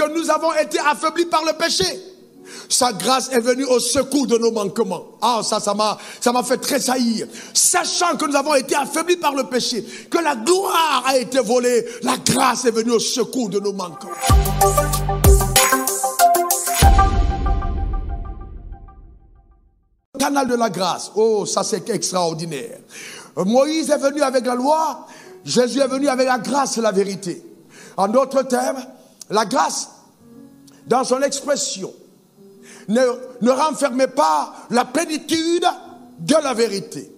que nous avons été affaiblis par le péché, sa grâce est venue au secours de nos manquements. Ah, ça m'a fait tressaillir. Sachant que nous avons été affaiblis par le péché, que la gloire a été volée, la grâce est venue au secours de nos manquements. Le canal de la grâce, oh, ça c'est extraordinaire. Moïse est venu avec la loi, Jésus est venu avec la grâce et la vérité. En d'autres termes, la grâce, dans son expression, ne renfermait pas la plénitude de la vérité.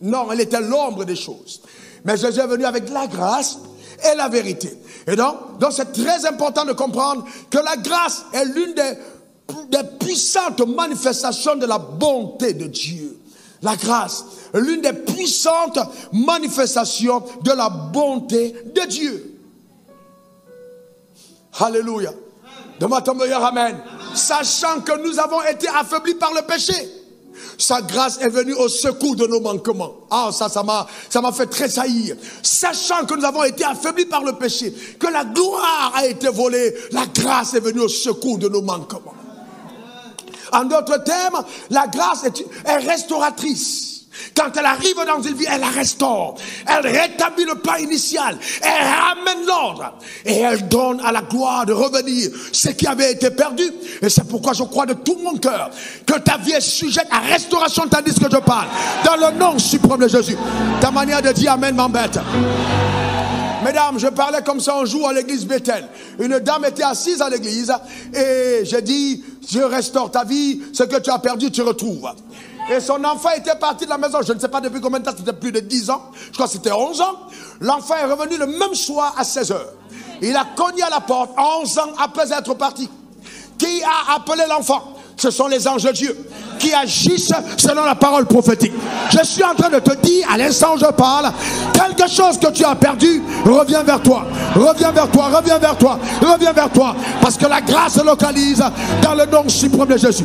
Non, elle était l'ombre des choses. Mais Jésus est venu avec la grâce et la vérité. Et donc c'est très important de comprendre que la grâce est l'une des puissantes manifestations de la bonté de Dieu. La grâce, l'une des puissantes manifestations de la bonté de Dieu. Alléluia. Demande ton meilleur amen. Sachant que nous avons été affaiblis par le péché, sa grâce est venue au secours de nos manquements. Ah, ça m'a fait tressaillir. Sachant que nous avons été affaiblis par le péché, que la gloire a été volée, la grâce est venue au secours de nos manquements. En d'autres termes, la grâce est restauratrice. Quand elle arrive dans une vie, elle la restaure. Elle rétablit le plan initial. Elle ramène l'ordre. Et elle donne à la gloire de revenir ce qui avait été perdu. Et c'est pourquoi je crois de tout mon cœur que ta vie est sujette à restauration tandis que je parle. Dans le nom suprême de Jésus. Ta manière de dire amen m'embête. Mesdames, je parlais comme ça un jour à l'église Bethel. Une dame était assise à l'église et j'ai dit, je restaure ta vie, ce que tu as perdu, tu retrouves. Et son enfant était parti de la maison, je ne sais pas depuis combien de temps, c'était plus de 10 ans, je crois que c'était 11 ans. L'enfant est revenu le même soir à 16 heures. Il a cogné à la porte 11 ans après être parti. Qui a appelé l'enfant? Ce sont les anges de Dieu qui agissent selon la parole prophétique. Je suis en train de te dire, à l'instant où je parle, quelque chose que tu as perdu, revient vers toi. Reviens vers toi, reviens vers toi, reviens vers toi. Parce que la grâce se localise dans le nom suprême de Jésus.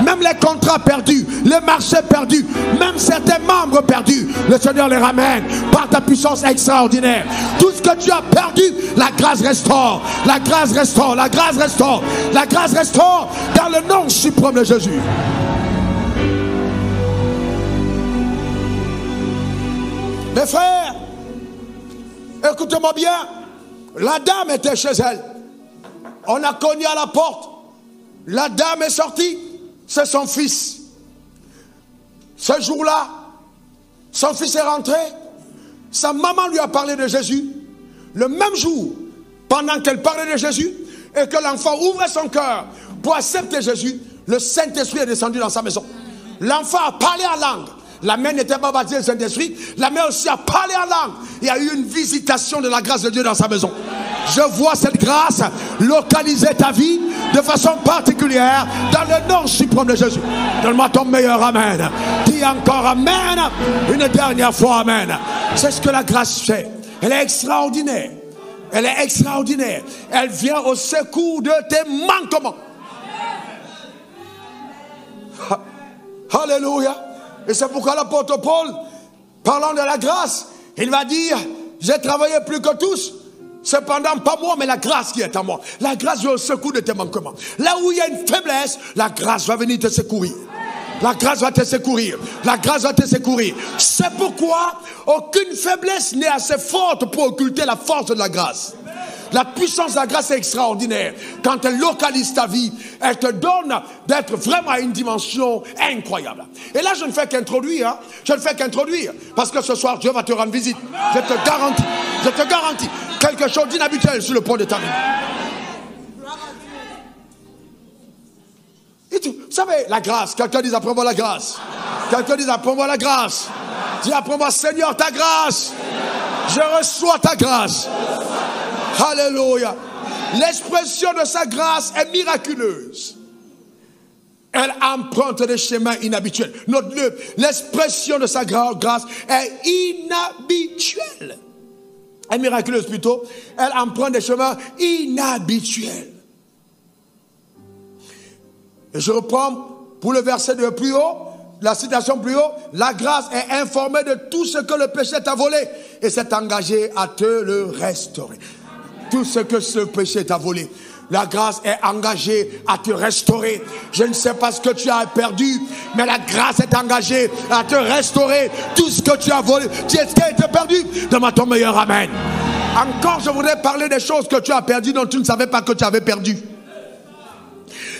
Même les contrats perdus, les marchés perdus, même certains membres perdus, le Seigneur les ramène par ta puissance extraordinaire. Tout ce que tu as perdu, la grâce restaure. La grâce restaure, la grâce restaure, la grâce restaure dans le nom suprême de Jésus. Mes frères, écoutez-moi bien. La dame était chez elle. On a cogné à la porte. La dame est sortie. C'est son fils. Ce jour-là, son fils est rentré. Sa maman lui a parlé de Jésus. Le même jour, pendant qu'elle parlait de Jésus, et que l'enfant ouvrait son cœur pour accepter Jésus, le Saint-Esprit est descendu dans sa maison. L'enfant a parlé en langue. La mère n'était pas baptisée du Saint-Esprit. La mère aussi a parlé en langue. Il y a eu une visitation de la grâce de Dieu dans sa maison. Je vois cette grâce localiser ta vie de façon particulière dans le nom suprême de Jésus. Donne-moi ton meilleur amen. Dis encore amen. Une dernière fois amen. C'est ce que la grâce fait. Elle est extraordinaire. Elle est extraordinaire. Elle vient au secours de tes manquements. Alléluia. Et c'est pourquoi l'apôtre Paul, parlant de la grâce, il va dire, j'ai travaillé plus que tous, cependant pas moi, mais la grâce qui est à moi. La grâce vient au secours de tes manquements. Là où il y a une faiblesse, la grâce va venir te secourir. La grâce va te secourir. La grâce va te secourir. C'est pourquoi aucune faiblesse n'est assez forte pour occulter la force de la grâce. La puissance de la grâce est extraordinaire. Quand elle localise ta vie, elle te donne d'être vraiment à une dimension incroyable. Et là, je ne fais qu'introduire. Hein. Je ne fais qu'introduire. Parce que ce soir, Dieu va te rendre visite. Je te garantis. Je te garantis. Quelque chose d'inhabituel sur le pont de ta vie. Et vous savez, la grâce. Quelqu'un dit apprends-moi la grâce. Quelqu'un dit apprends-moi la grâce. Dis apprends-moi Seigneur ta grâce. Je reçois ta grâce. Alléluia. L'expression de sa grâce est miraculeuse. Elle emprunte des chemins inhabituels. Note-le, l'expression de sa grâce est inhabituelle. Elle est miraculeuse plutôt. Elle emprunte des chemins inhabituels. Et je reprends pour le verset de plus haut, la citation plus haut. La grâce est informée de tout ce que le péché t'a volé et s'est engagée à te le restaurer. Tout ce que ce péché t'a volé. La grâce est engagée à te restaurer. Je ne sais pas ce que tu as perdu, mais la grâce est engagée à te restaurer. Tout ce que tu as volé, ce qui a été perdu, demande ton meilleur amen. Encore, je voudrais parler des choses que tu as perdues dont tu ne savais pas que tu avais perdu.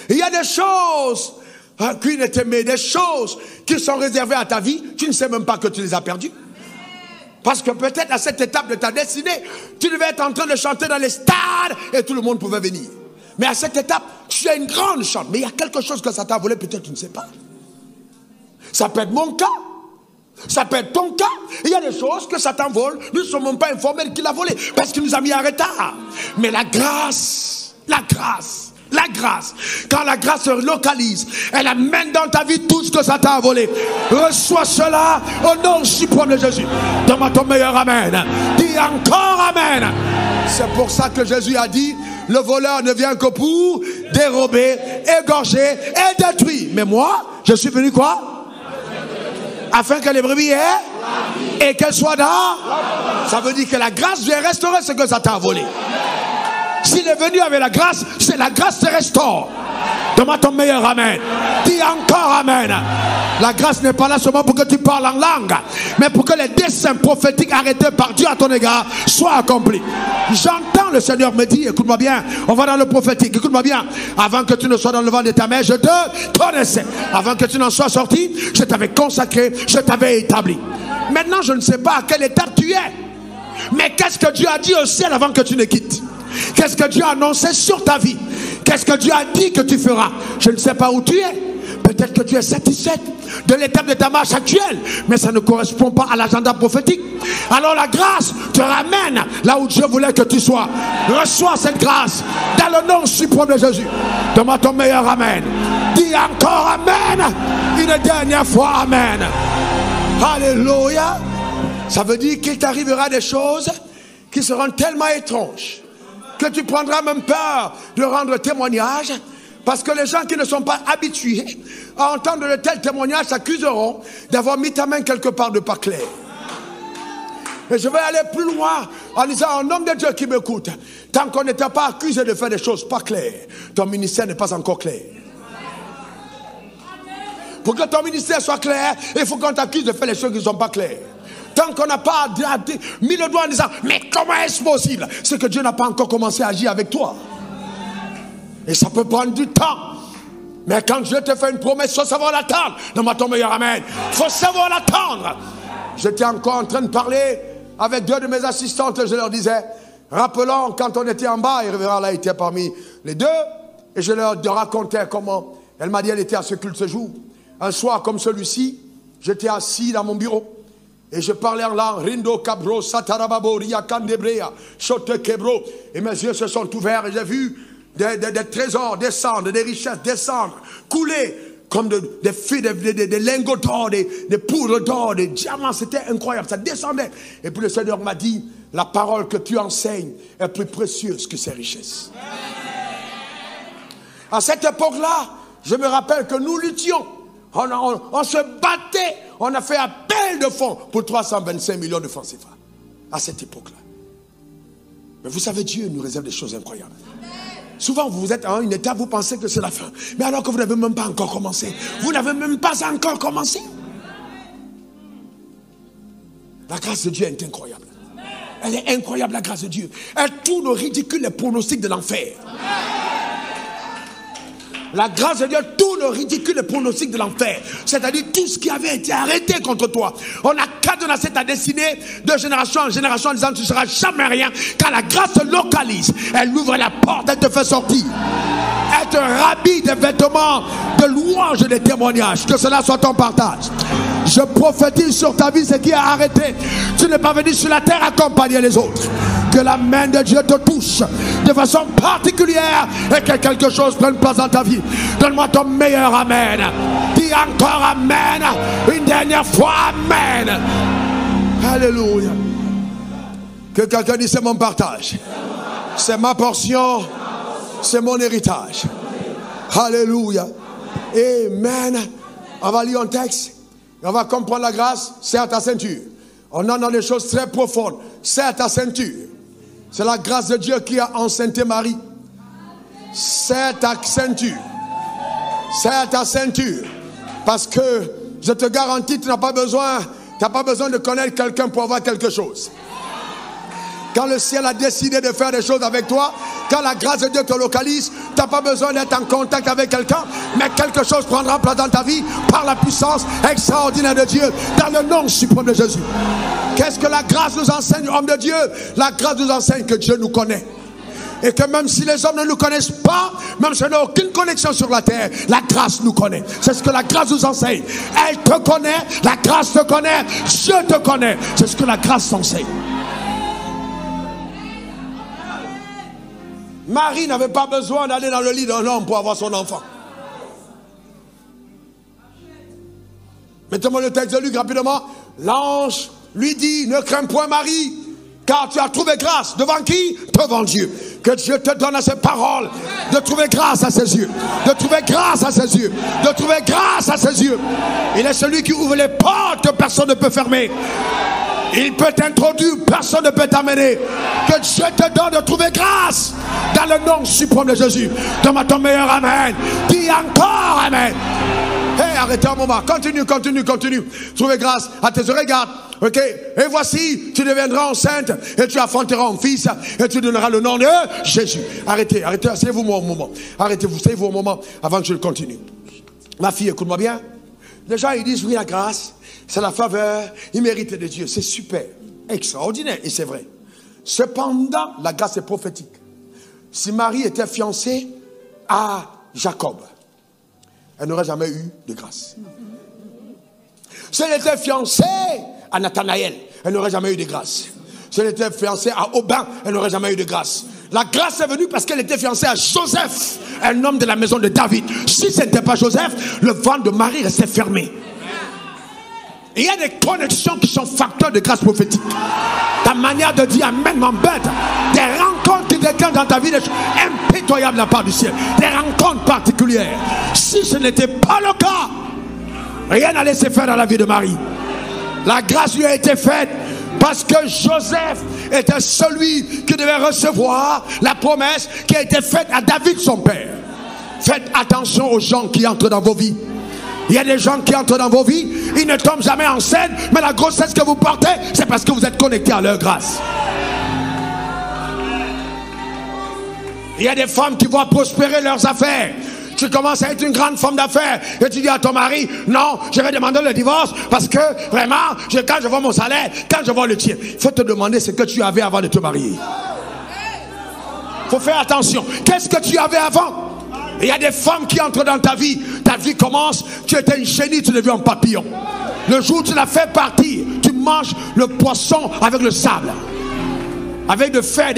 Il y a des choses qui ne t'aimaient, des choses qui sont réservées à ta vie, tu ne sais même pas que tu les as perdues. Parce que peut-être à cette étape de ta destinée, tu devais être en train de chanter dans les stades et tout le monde pouvait venir. Mais à cette étape, tu as une grande chance. Mais il y a quelque chose que ça t'a volé, peut-être tu ne sais pas. Ça peut être mon cas. Ça peut être ton cas. Il y a des choses que Satan vole. Nous ne sommes même pas informés qu'il a volé. Parce qu'il nous a mis en retard. Mais la grâce, quand la grâce se localise, elle amène dans ta vie tout ce que Satan a volé. Reçois cela au nom suprême de Jésus. Donne-moi ton meilleur amen. Dis encore amen. C'est pour ça que Jésus a dit, le voleur ne vient que pour dérober, égorger et détruire. Mais moi, je suis venu quoi? Afin que les brebis aient et qu'elles soient dans. Ça veut dire que la grâce vient restaurer ce que Satan a volé. S'il est venu avec la grâce, c'est la grâce te restaure. Demande ton meilleur amen. Dis encore amen. La grâce n'est pas là seulement pour que tu parles en langue, mais pour que les desseins prophétiques arrêtés par Dieu à ton égard soient accomplis. J'entends le Seigneur me dire, écoute-moi bien, on va dans le prophétique, écoute-moi bien. Avant que tu ne sois dans le ventre de ta mère, je te connaissais. Avant que tu n'en sois sorti, je t'avais consacré, je t'avais établi. Maintenant, je ne sais pas à quelle étape tu es, mais qu'est-ce que Dieu a dit au ciel avant que tu ne quittes? Qu'est-ce que Dieu a annoncé sur ta vie? Qu'est-ce que Dieu a dit que tu feras? Je ne sais pas où tu es. Peut-être que tu es satisfaite de l'étape de ta marche actuelle, mais ça ne correspond pas à l'agenda prophétique. Alors la grâce te ramène là où Dieu voulait que tu sois. Reçois cette grâce dans le nom suprême de Jésus. Demande ton meilleur amen. Dis encore amen. Une dernière fois amen. Alléluia. Ça veut dire qu'il t'arrivera des choses qui seront tellement étranges que tu prendras même peur de rendre témoignage, parce que les gens qui ne sont pas habitués à entendre de tels témoignages s'accuseront d'avoir mis ta main quelque part de pas clair. Et je vais aller plus loin en disant, un homme de Dieu qui m'écoute, tant qu'on n'était pas accusé de faire des choses pas claires, ton ministère n'est pas encore clair. Pour que ton ministère soit clair, il faut qu'on t'accuse de faire les choses qui ne sont pas claires. Tant qu'on n'a pas mis le doigt en disant, mais comment est-ce possible? C'est que Dieu n'a pas encore commencé à agir avec toi. Et ça peut prendre du temps. Mais quand Dieu te fait une promesse, il faut savoir l'attendre. Donne-moi ton meilleur amen. Il faut savoir l'attendre. J'étais encore en train de parler avec deux de mes assistantes. Je leur disais, rappelons quand on était en bas, et Révérend là était parmi les deux. Et je leur racontais comment, elle m'a dit, elle était à ce culte ce jour. Un soir comme celui-ci, j'étais assis dans mon bureau. Et je parlais en langue, Rindo Cabro, Satarababo, Riakandebrea, Chote Kebro. Et mes yeux se sont ouverts et j'ai vu des trésors descendre, des richesses descendre, couler comme des fils, des lingots d'or, des poudres d'or, des diamants. C'était incroyable, ça descendait. Et puis le Seigneur m'a dit, la parole que tu enseignes est plus précieuse que ces richesses. À cette époque-là, je me rappelle que nous luttions. On se battait, on a fait appel de fonds pour 325 millions de francs CFA à cette époque-là. Mais vous savez, Dieu nous réserve des choses incroyables. Souvent, vous êtes à une étape, vous pensez que c'est la fin. Mais alors que vous n'avez même pas encore commencé. Vous n'avez même pas encore commencé. La grâce de Dieu est incroyable. Elle est incroyable, la grâce de Dieu. Elle tourne au ridicule les pronostics de l'enfer. La grâce de Dieu tourne au ridicule les pronostics de l'enfer. C'est-à-dire tout ce qui avait été arrêté contre toi. On a cadenassé ta destinée de génération en génération en disant tu ne seras jamais rien. Quand la grâce se localise, elle ouvre la porte, elle te fait sortir. Elle te rhabille des vêtements de louange et de témoignages. Que cela soit ton partage. Je prophétise sur ta vie ce qui est arrêté. Tu n'es pas venu sur la terre accompagner les autres. Que la main de Dieu te touche de façon particulière et que quelque chose prenne place dans ta vie. Donne-moi ton meilleur amen. Dis encore amen. Une dernière fois amen. Alléluia. Que quelqu'un dise c'est mon partage. C'est ma portion. C'est mon héritage. Alléluia. Amen. On va lire un texte. Et on va comprendre la grâce. Serre ta ceinture. On en a des choses très profondes. Serre ta ceinture. C'est la grâce de Dieu qui a enceinté Marie. Serre ta ceinture. Serre ta ceinture. Parce que je te garantis, tu n'as pas besoin de connaître quelqu'un pour avoir quelque chose. Quand le ciel a décidé de faire des choses avec toi, quand la grâce de Dieu te localise, tu n'as pas besoin d'être en contact avec quelqu'un, mais quelque chose prendra place dans ta vie par la puissance extraordinaire de Dieu, dans le nom suprême de Jésus. Qu'est-ce que la grâce nous enseigne, homme de Dieu? La grâce nous enseigne que Dieu nous connaît. Et que même si les hommes ne nous connaissent pas, même si on n'a aucune connexion sur la terre, la grâce nous connaît. C'est ce que la grâce nous enseigne. Elle te connaît, la grâce te connaît, Dieu te connaît. C'est ce que la grâce enseigne. Marie n'avait pas besoin d'aller dans le lit d'un homme pour avoir son enfant. Mettez-moi le texte de Luc rapidement. L'ange lui dit, ne crains point Marie, car tu as trouvé grâce. Devant qui? Devant Dieu. Que Dieu te donne à ses paroles de trouver grâce à ses yeux. De trouver grâce à ses yeux. De trouver grâce à ses yeux. Il est celui qui ouvre les portes que personne ne peut fermer. Il peut t'introduire, personne ne peut t'amener. Que Dieu te donne de trouver grâce dans le nom suprême de Jésus. Donne-moi ton meilleur amen. Dis encore amen. Hey, arrêtez un moment. Continue. Trouvez grâce à tes oreilles. Regarde. Ok. Et voici, tu deviendras enceinte et tu enfanteras un fils et tu donneras le nom de Jésus. Arrêtez. Asseyez-vous un moment. Asseyez-vous un moment avant que je continue. Ma fille, écoute-moi bien. Les gens, ils disent oui, la grâce, c'est la faveur, il mérite de Dieu. C'est super, extraordinaire, et c'est vrai. Cependant, la grâce est prophétique. Si Marie était fiancée à Jacob, elle n'aurait jamais eu de grâce. Si elle était fiancée à Nathanaël, elle n'aurait jamais eu de grâce. Si elle était fiancée à Aubin, elle n'aurait jamais eu de grâce. La grâce est venue parce qu'elle était fiancée à Joseph, un homme de la maison de David. Si ce n'était pas Joseph, le ventre de Marie restait fermé. Et il y a des connexions qui sont facteurs de grâce prophétique. Ta manière de dire amen m'embête. Des rencontres qui déclenchent dans ta vie des choses impitoyables de la part du ciel. Des rencontres particulières. Si ce n'était pas le cas, rien n'allait se faire dans la vie de Marie. La grâce lui a été faite parce que Joseph était celui qui devait recevoir la promesse qui a été faite à David son père. Faites attention aux gens qui entrent dans vos vies. Il y a des gens qui entrent dans vos vies, ils ne tombent jamais en scène, mais la grossesse que vous portez, c'est parce que vous êtes connectés à leur grâce. Il y a des femmes qui voient prospérer leurs affaires. Tu commences à être une grande femme d'affaires et tu dis à ton mari, non, je vais demander le divorce parce que vraiment, quand je vois mon salaire, quand je vois le tien, il faut te demander ce que tu avais avant de te marier. Il faut faire attention. Qu'est-ce que tu avais avant? Il y a des femmes qui entrent dans ta vie commence, tu étais une chenille, tu deviens un papillon. Le jour où tu la fais partir, tu manges le poisson avec le sable. Avec le fer,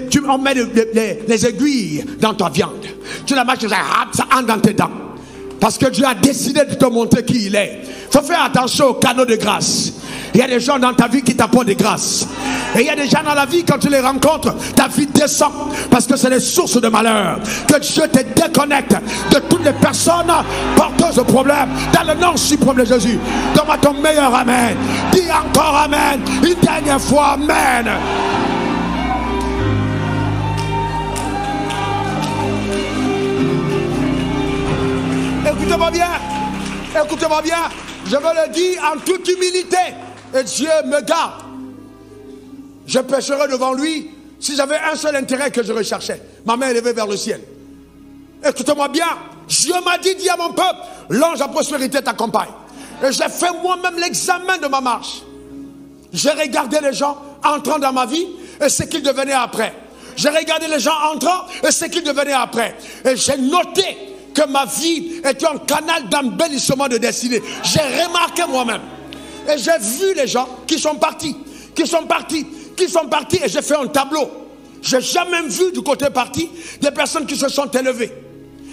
tu en mets les aiguilles dans ta viande. Tu la manges, ça entre dans tes dents. Parce que Dieu a décidé de te montrer qui il est. Il faut faire attention aux canaux de grâce. Il y a des gens dans ta vie qui t'apportent des grâces. Et il y a des gens dans la vie, quand tu les rencontres, ta vie descend. Parce que c'est des sources de malheur. Que Dieu te déconnecte de toutes les personnes porteuses de problèmes. Dans le nom suprême de Jésus. Donne-moi ton meilleur amen. Dis encore amen. Une dernière fois, amen. Écoutez-moi bien, je veux le dire en toute humilité, et Dieu me garde. Je pécherai devant lui si j'avais un seul intérêt que je recherchais, ma main élevée vers le ciel. Écoutez-moi bien, Dieu m'a dit, dis à mon peuple, l'ange à prospérité t'accompagne. Et j'ai fait moi-même l'examen de ma marche. J'ai regardé les gens entrant dans ma vie et ce qu'ils devenaient après. J'ai regardé les gens entrant et ce qu'ils devenaient après. Et j'ai noté que ma vie était un canal d'embellissement de destinée. J'ai remarqué moi-même. Et j'ai vu les gens qui sont partis, et j'ai fait un tableau. J'ai jamais vu du côté parti des personnes qui se sont élevées.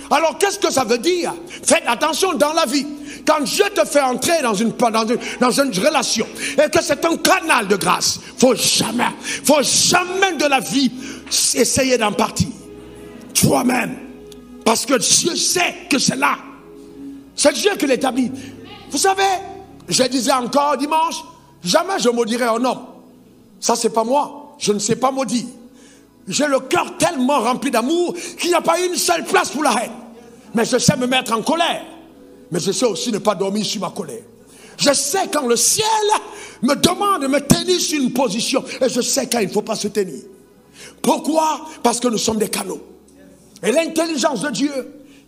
Alors qu'est-ce que ça veut dire? Faites attention dans la vie. Quand Dieu te fait entrer dans une relation et que c'est un canal de grâce, faut jamais de la vie essayer d'en partir. Toi-même. Parce que Dieu sait que c'est là. C'est Dieu qui l'établit. Vous savez, je disais encore dimanche, jamais je maudirai un homme. Ça, c'est pas moi. Je ne sais pas maudire. J'ai le cœur tellement rempli d'amour qu'il n'y a pas une seule place pour la haine. Mais je sais me mettre en colère. Mais je sais aussi ne pas dormir sur ma colère. Je sais quand le ciel me demande de me tenir sur une position. Et je sais quand il ne faut pas se tenir. Pourquoi? Parce que nous sommes des canaux. Et l'intelligence de Dieu,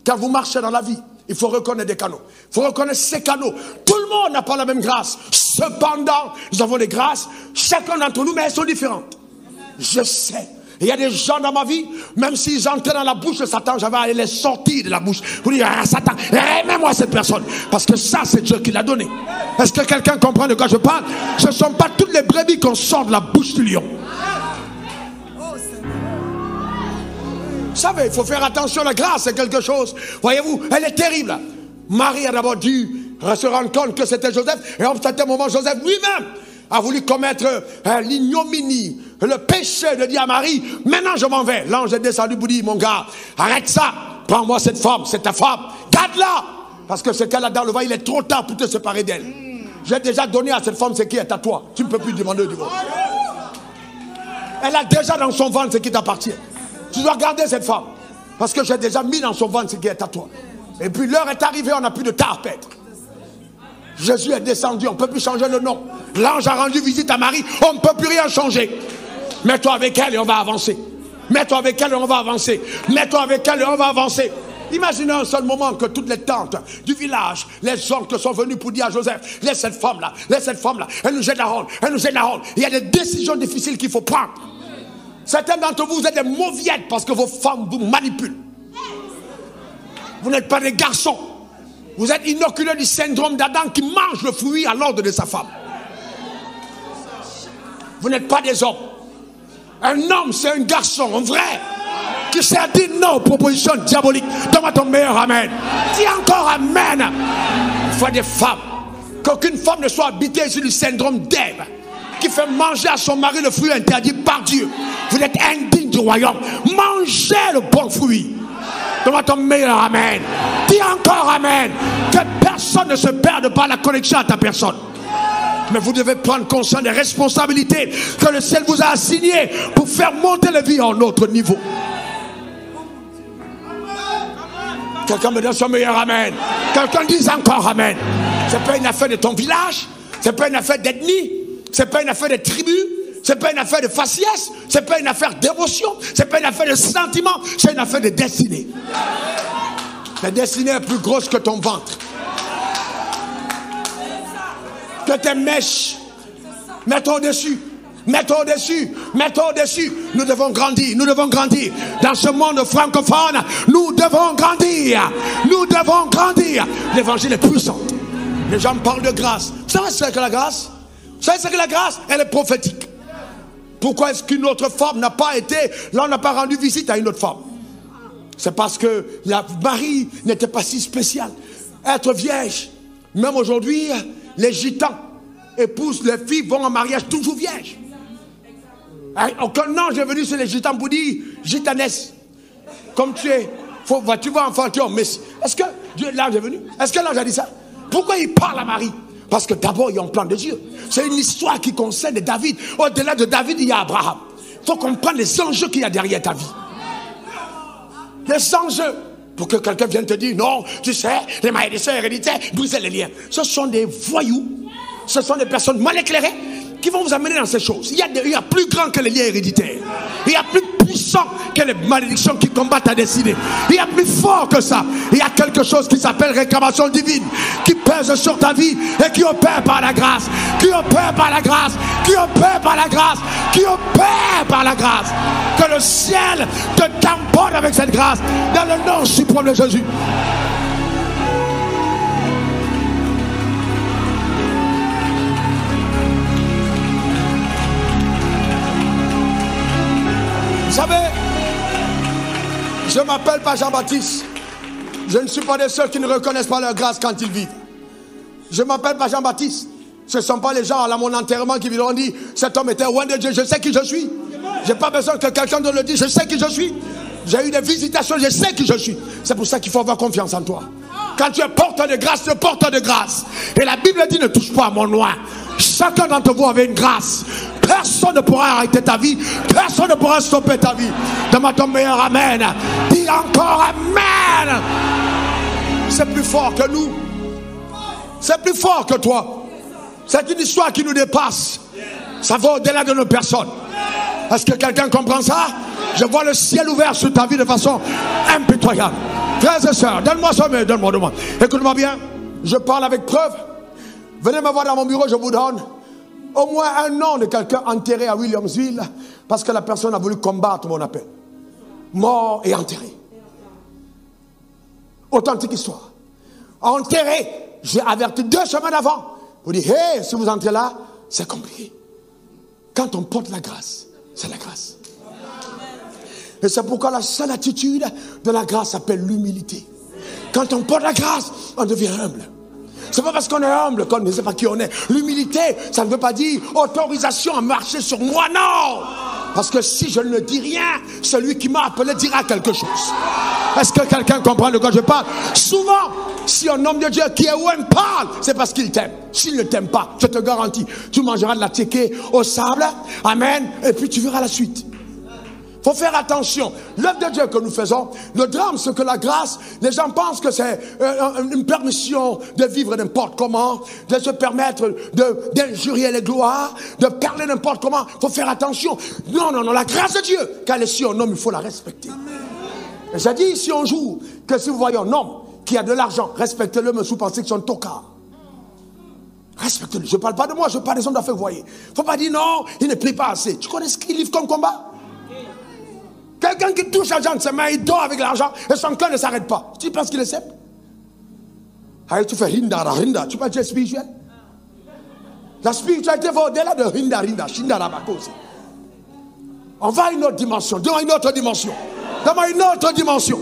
quand vous marchez dans la vie, il faut reconnaître des canaux. Il faut reconnaître ces canaux. Tout le monde n'a pas la même grâce. Cependant, nous avons des grâces. Chacun d'entre nous, mais elles sont différentes. Je sais. Il y a des gens dans ma vie, même s'ils entraient dans la bouche de Satan, j'avais à les sortir de la bouche. Pour dire, ah, Satan, remets-moi cette personne. Parce que ça, c'est Dieu qui l'a donné. Est-ce que quelqu'un comprend de quoi je parle? Ce ne sont pas toutes les brebis qu'on sort de la bouche du lion. Vous savez, il faut faire attention, la grâce, c'est quelque chose. Voyez-vous, elle est terrible. Marie a d'abord dû se rendre compte que c'était Joseph. Et en un certain moment, Joseph lui-même a voulu commettre l'ignominie, le péché de dire à Marie, maintenant je m'en vais. L'ange est descendu pour dire, mon gars, arrête ça, prends-moi cette femme, c'est ta femme, garde-la. Parce que ce qu'elle a dans le ventre, il est trop tard pour te séparer d'elle. J'ai déjà donné à cette femme ce qui est à toi. Tu ne peux plus demander le divorce. Elle a déjà dans son ventre ce qui t'appartient. Tu dois garder cette femme. Parce que j'ai déjà mis dans son ventre ce qui est à toi. Et puis l'heure est arrivée, on n'a plus de temps à perdre. Jésus est descendu, on ne peut plus changer le nom. L'ange a rendu visite à Marie, on ne peut plus rien changer. Mets-toi avec elle et on va avancer. Mets-toi avec elle et on va avancer. Mets-toi avec elle et on va avancer. Imaginez un seul moment que toutes les tantes du village, les oncles sont venus pour dire à Joseph, laisse cette femme-là, elle nous jette la honte, elle nous jette la honte. Il y a des décisions difficiles qu'il faut prendre. Certains d'entre vous, vous êtes des mauviettes parce que vos femmes vous manipulent. Vous n'êtes pas des garçons. Vous êtes inoculés du syndrome d'Adam qui mange le fruit à l'ordre de sa femme. Vous n'êtes pas des hommes. Un homme, c'est un garçon, un vrai, qui sait dire non aux propositions diaboliques. Donne-moi ton meilleur amen. Dis encore amen. Il faut des femmes. Qu'aucune femme ne soit habitée sur le syndrome d'Ève, qui fait manger à son mari le fruit interdit par Dieu. Vous êtes indigne du royaume. Mangez le bon fruit. Donne-moi ton meilleur amen. Dis encore amen. Que personne ne se perde par la connexion à ta personne. Mais vous devez prendre conscience des responsabilités que le ciel vous a assignées pour faire monter la vie à un autre niveau. Quelqu'un me donne son meilleur amen. Quelqu'un dise encore amen. Ce n'est pas une affaire de ton village. Ce n'est pas une affaire d'ethnie. Ce n'est pas une affaire de tribu. Ce n'est pas une affaire de faciès. Ce n'est pas une affaire d'émotion. Ce n'est pas une affaire de sentiment. C'est une affaire de destinée. La destinée est plus grosse que ton ventre. Que tes mèches. Mets-toi au-dessus. Mets-toi au-dessus. Mets-toi au-dessus. Nous devons grandir. Nous devons grandir. Dans ce monde francophone, nous devons grandir. Nous devons grandir. L'évangile est puissant. Les gens parlent de grâce. Vous savez ce que la grâce? Vous savez ce que la grâce? Elle est prophétique. Pourquoi est-ce qu'une autre femme n'a pas été... Là, on n'a pas rendu visite à une autre femme. C'est parce que la Marie n'était pas si spéciale. Être vierge. Même aujourd'hui, les gitans épousent, les filles vont en mariage toujours vierges. Aucun ange est venu sur les gitans pour dire gitanesse. Comme tu es. Tu vas enfanter un messie. Est-ce que l'ange est venu? Est-ce que l'ange a dit ça? Pourquoi il parle à Marie? Parce que d'abord, il y a un plan de Dieu. C'est une histoire qui concerne David. Au-delà de David, il y a Abraham. Il faut comprendre les enjeux qu'il y a derrière ta vie. Les enjeux. Pour que quelqu'un vienne te dire, non, tu sais, les malédictions héréditaires, briser les liens. Ce sont des voyous. Ce sont des personnes mal éclairées qui vont vous amener dans ces choses. Il y a plus grand que les liens héréditaires. Il y a plus puissant que les malédictions qui combattent ta destinée. Il y a plus fort que ça. Il y a quelque chose qui s'appelle réclamation divine, qui pèse sur ta vie et qui opère par la grâce. Qui opère par la grâce. Qui opère par la grâce. Qui opère par la grâce. Que le ciel te tamponne avec cette grâce. Dans le nom suprême de Jésus. Vous savez, je ne m'appelle pas Jean-Baptiste. Je ne suis pas de ceux qui ne reconnaissent pas leur grâce quand ils vivent. Je ne m'appelle pas Jean-Baptiste. Ce ne sont pas les gens à mon enterrement qui viendront dire cet homme était loin de Dieu. Je sais qui je suis. Je n'ai pas besoin que quelqu'un me le dise. Je sais qui je suis. J'ai eu des visitations. Je sais qui je suis. C'est pour ça qu'il faut avoir confiance en toi. Quand tu es porteur de grâce, tu es porteur de grâce. Et la Bible dit ne touche pas à mon noir. Chacun d'entre vous avait une grâce. Personne ne pourra arrêter ta vie. Personne ne pourra stopper ta vie. Demande ton meilleur amen. Dis encore amen. C'est plus fort que nous. C'est plus fort que toi. C'est une histoire qui nous dépasse. Ça va au-delà de nos personnes. Est-ce que quelqu'un comprend ça? Je vois le ciel ouvert sur ta vie de façon impitoyable. Frères et sœurs, donne-moi ça, mais donne-moi. Écoute-moi bien, je parle avec preuve. Venez me voir dans mon bureau, je vous donne au moins un nom de quelqu'un enterré à Williamsville parce que la personne a voulu combattre mon appel. Mort et enterré. Authentique histoire. Enterré, j'ai averti 2 semaines avant pour dire, hey, si vous entrez là, c'est compliqué. Quand on porte la grâce, c'est la grâce. Et c'est pourquoi la seule attitude de la grâce s'appelle l'humilité. Quand on porte la grâce, on devient humble. C'est pas parce qu'on est humble qu'on ne sait pas qui on est. L'humilité, ça ne veut pas dire autorisation à marcher sur moi, non. Parce que si je ne dis rien, celui qui m'a appelé dira quelque chose. Est-ce que quelqu'un comprend de quoi je parle? Souvent, si un homme de Dieu qui est loin parle, c'est parce qu'il t'aime. S'il ne t'aime pas, je te garantis, tu mangeras de la tchéké au sable, amen, et puis tu verras la suite. Il faut faire attention. L'œuvre de Dieu que nous faisons, le drame, c'est que la grâce, les gens pensent que c'est une permission de vivre n'importe comment, de se permettre d'injurier les gloires, de parler n'importe comment. Il faut faire attention. Non, la grâce de Dieu, quand elle est sur un homme, il faut la respecter. Et j'ai dit ici un jour que si vous voyez un homme qui a de l'argent, respectez-le, mais sous pensez que c'est un tocard. Respectez-le. Je ne parle pas de moi, je parle des hommes d'affaires, vous voyez. Il ne faut pas dire non, il ne prie pas assez. Tu connais ce qu'il livre comme combat? Quelqu'un qui touche l'argent de ses mains, il dort avec l'argent et son cœur ne s'arrête pas. Tu penses qu'il est simple? Allez, tu fais rinda. Tu penses que tu es spirituel? La spiritualité va au-delà de rinda, shindarabakosi. On va à une autre dimension. Donne-moi une autre dimension. Donne-moi une autre dimension.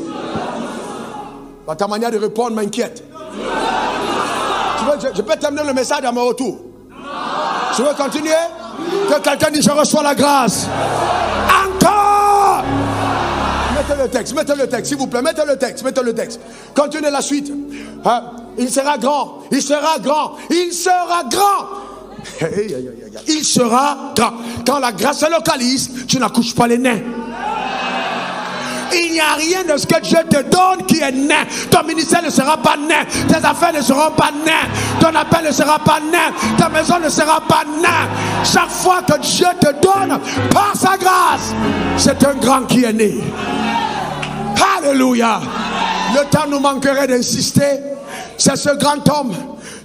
Bah, ta manière de répondre m'inquiète. Je peux terminer le message à mon retour. Tu veux continuer? Que quelqu'un dise je reçois la grâce. Encore! Mettez le texte, s'il vous plaît, mettez le texte. Continuez la suite. Il sera grand. Il sera grand. Quand la grâce se localise, tu n'accouches pas les nains. Il n'y a rien de ce que Dieu te donne qui est nain. Ton ministère ne sera pas nain. Tes affaires ne seront pas nains. Ton appel ne sera pas nain. Ta maison ne sera pas nain. Chaque fois que Dieu te donne par sa grâce, c'est un grand qui est né. Alléluia. Le temps nous manquerait d'insister. C'est ce grand homme,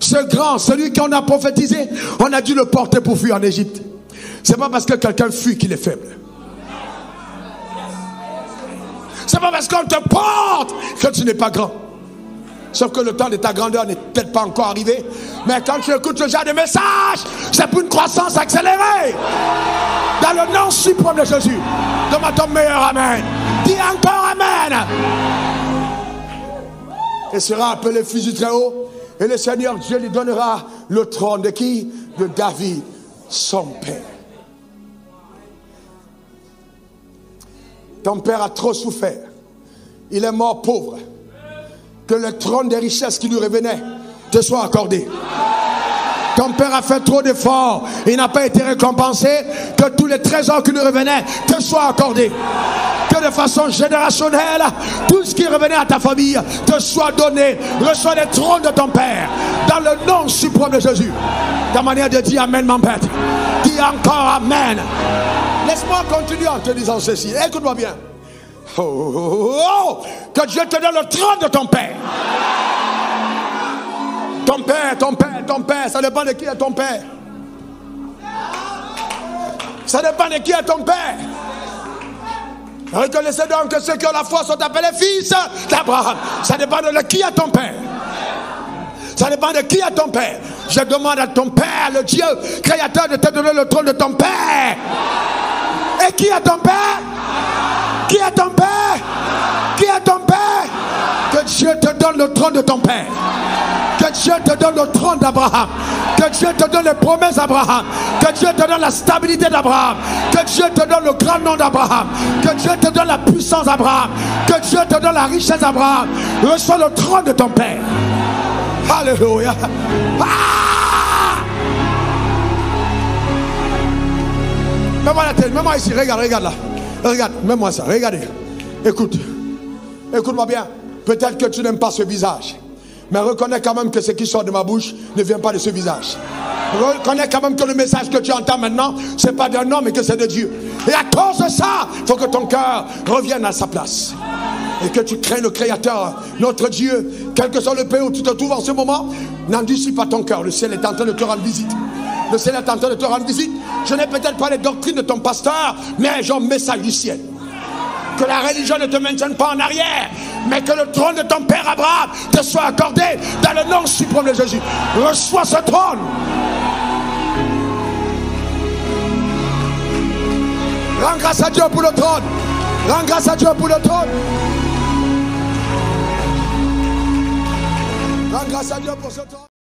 celui qu'on a prophétisé, on a dû le porter pour fuir en Égypte. C'est pas parce que quelqu'un fuit qu'il est faible. C'est pas parce qu'on te porte que tu n'es pas grand. Sauf que le temps de ta grandeur n'est peut-être pas encore arrivé. Mais quand tu écoutes ce genre de message, c'est pour une croissance accélérée. Dans le nom suprême de Jésus. Demande ton meilleur amen. Dis encore amen. Et sera appelé fils du Très-Haut. Et le Seigneur Dieu lui donnera le trône de qui? De David, son père. Ton père a trop souffert. Il est mort pauvre. Que le trône des richesses qui lui revenait te soit accordé. Ton père a fait trop d'efforts. Il n'a pas été récompensé. Que tous les trésors qui lui revenaient te soient accordés. Que de façon générationnelle, tout ce qui revenait à ta famille te soit donné. Reçois les trônes de ton père. Dans le nom suprême de Jésus. Ta manière de dire amen m'embête. Dis encore amen. Laisse-moi continuer en te disant ceci. Écoute-moi bien. Que Dieu te donne le trône de ton père. Ton père, ça dépend de qui est ton père. Ça dépend de qui est ton père. Reconnaissez donc que ceux qui ont la foi sont appelés fils d'Abraham. Ça dépend de qui est ton père. Ça dépend de qui est ton père. Je demande à ton père, le Dieu créateur, de te donner le trône de ton père. Et qui est ton père? Qui est ton père? Qui est ton père? Que Dieu te donne le trône de ton père. Que Dieu te donne le trône d'Abraham. Que Dieu te donne les promesses d'Abraham. Que Dieu te donne la stabilité d'Abraham. Que Dieu te donne le grand nom d'Abraham. Que Dieu te donne la puissance d'Abraham. Que Dieu te donne la richesse d'Abraham. Reçois le trône de ton père. Alléluia. Ah! Mets-moi la tête, mets-moi ici, regarde, regarde là. Regarde, mets-moi ça, regardez. Écoute, écoute-moi bien. Peut-être que tu n'aimes pas ce visage, mais reconnais quand même que ce qui sort de ma bouche ne vient pas de ce visage. Reconnais quand même que le message que tu entends maintenant, ce n'est pas d'un homme, mais que c'est de Dieu. Et à cause de ça, il faut que ton cœur revienne à sa place. Et que tu crains le Créateur, notre Dieu, quel que soit le pays où tu te trouves en ce moment, n'endurcis pas ton cœur. Le ciel est en train de te rendre visite. Le ciel est en train de te rendre visite. Je n'ai peut-être pas les doctrines de ton pasteur, mais j'ai un message du ciel. Que la religion ne te maintienne pas en arrière, mais que le trône de ton père Abraham te soit accordé dans le nom suprême de Jésus. Reçois ce trône. Rends grâce à Dieu pour le trône. Rends grâce à Dieu pour le trône. Rends grâce à Dieu pour ce trône.